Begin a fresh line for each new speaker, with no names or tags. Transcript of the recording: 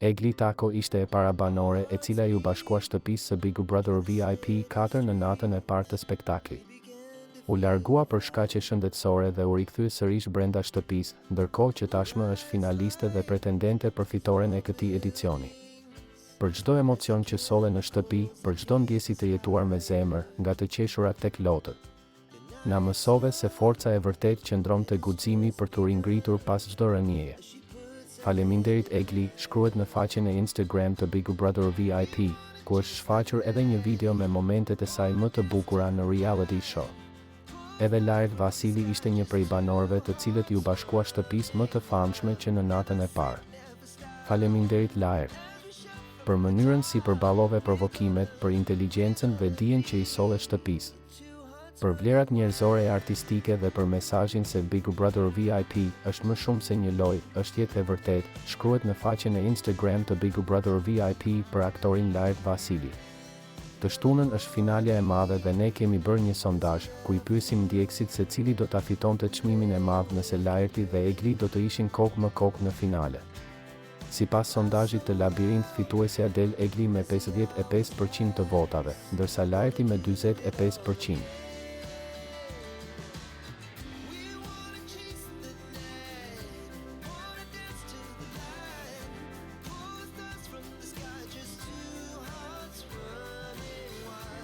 Egli Tako ishte e para banore e cila ju bashkua shtëpisë së Big Brother VIP 4 në natën e parë të spektaklit. U largua për shkaqe shëndetësore dhe u rikthye sërish brenda shtëpisë, ndërkohë që tashmë është finaliste dhe pretendente për fitoren e këtij edicioni. Për çdo emocion që solle në shtëpi, për çdo ndjesi të jetuar me zemër, nga të qeshurat tek lotët. Na mësove se forca e vërtet qëndron te guximi për t'u ringritur pas çdo rënjeje. Faleminderit Egli, shkruhet në faqen e Instagram të Big Brother VIP, ku është shfaqur edhe një video me momentet e saj më të bukura në reality show. Edhe Lajrt Vasili ishte një prej banorëve të cilët ju bashkua shtëpisë më të famshme që në natën e parë. Faleminderit Lajrt për mënyrën si përballove provokimet, për inteligjencën dhe dijen që i solle shtëpisë, për vlerat njerëzore e artistike dhe për mesazhin se Big Brother VIP është më shumë se një lojë, është jetë e vërtet, shkruhet në faqen e Instagram të Big Brother VIP për aktorin Lajrt Vasili. Të shtunën është finalja e madhe dhe ne kemi bërë një sondazh, ku i pyesim ndjekësit se cili do ta fitonte çmimin e madh nëse Lajrti dhe Egli do të ishin kokë më kokë në finale. Sipas sondazhit të Labirint, fituesja del Egli me 55% të votave, ndërsa Lajrti me 45%.